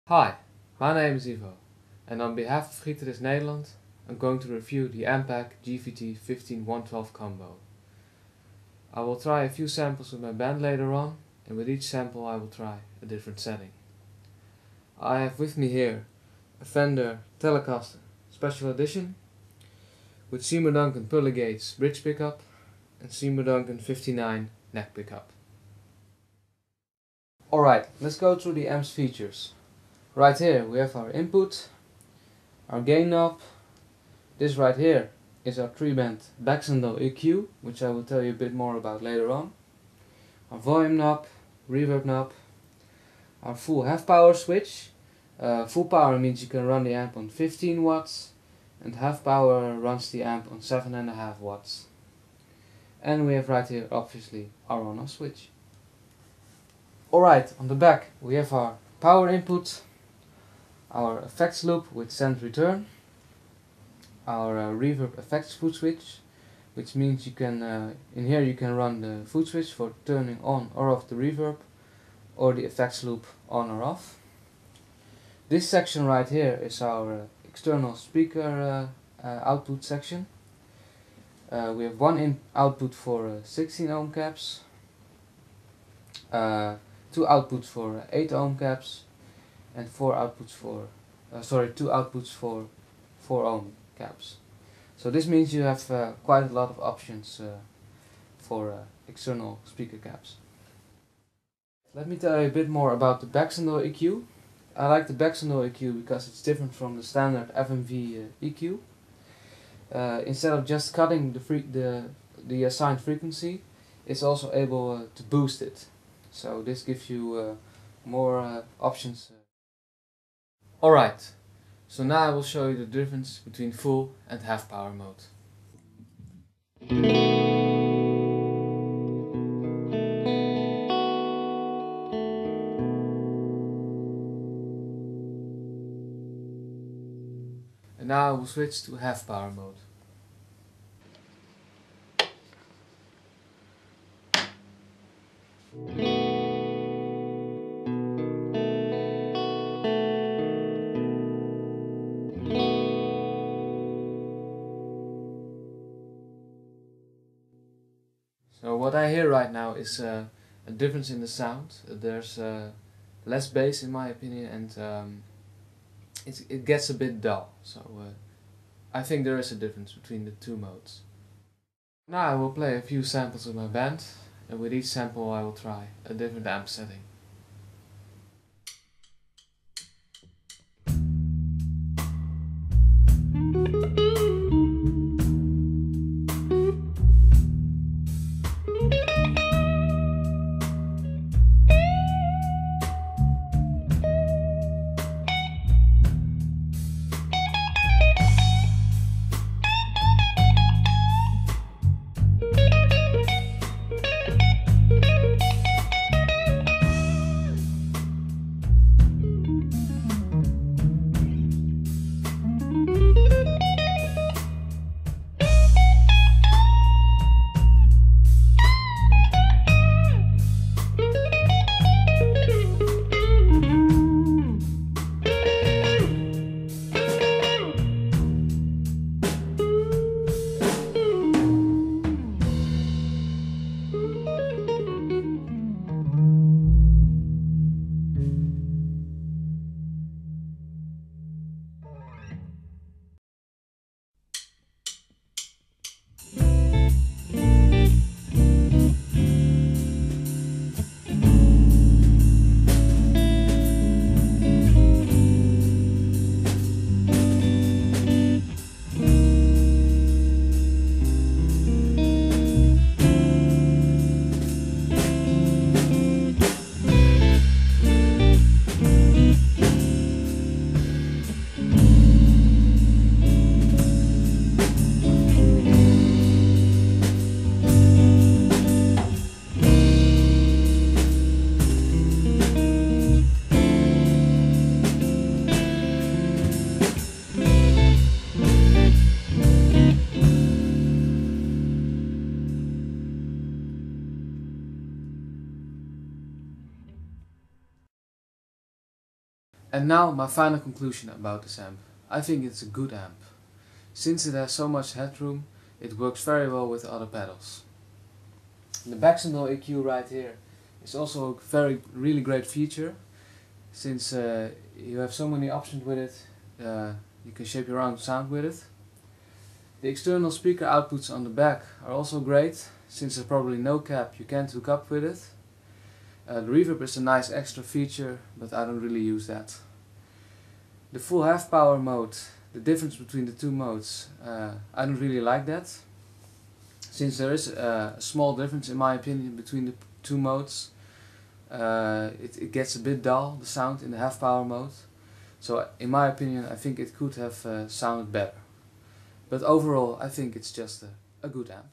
Hi, my name is Ivo, and on behalf of Gitarist.nl, I'm going to review the Ampeg GVT15-112 combo. I will try a few samples with my band later on, and with each sample I will try a different setting. I have with me here a Fender Telecaster Special Edition with Seymour Duncan Pearly Gates bridge pickup and Seymour Duncan 59 neck pickup. Alright, let's go through the amp's features. Right here we have our input, our gain knob. This right here is our 3-band Baxendale EQ, which I will tell you a bit more about later on. Our volume knob, reverb knob, our full half power switch. Full power means you can run the amp on 15 watts and half power runs the amp on 7.5 watts. And we have right here obviously our on-off switch. Alright, on the back we have our power input, our effects loop with send return, our reverb effects foot switch, which means you can in here you can run the foot switch for turning on or off the reverb, or the effects loop on or off. This section right here is our external speaker output section. We have one output for 16 ohm caps, 2 outputs for 8 ohm caps, and 2 outputs for 4 ohm caps. So this means you have quite a lot of options for external speaker caps. Let me tell you a bit more about the Baxendale EQ. I like the Baxendale EQ because it's different from the standard FMV EQ. Instead of just cutting the assigned frequency, it's also able to boost it. So this gives you more options. Alright, so now I will show you the difference between full and half power mode. And now I will switch to half power mode. So what I hear right now is a difference in the sound. There's less bass in my opinion, and it gets a bit dull. So I think there is a difference between the two modes. Now I will play a few samples with my band, and with each sample I will try a different amp setting. And now my final conclusion about this amp. I think it's a good amp. Since it has so much headroom, it works very well with other pedals. The Baxendale EQ right here is also a really great feature. Since you have so many options with it, you can shape your own sound with it. The external speaker outputs on the back are also great. Since there's probably no cap, you can't hook up with it. The reverb is a nice extra feature, but I don't really use that. The full half power mode, the difference between the two modes, I don't really like that. Since there is a small difference in my opinion between the two modes, it gets a bit dull, the sound in the half power mode. So in my opinion I think it could have sounded better. But overall I think it's just a good amp.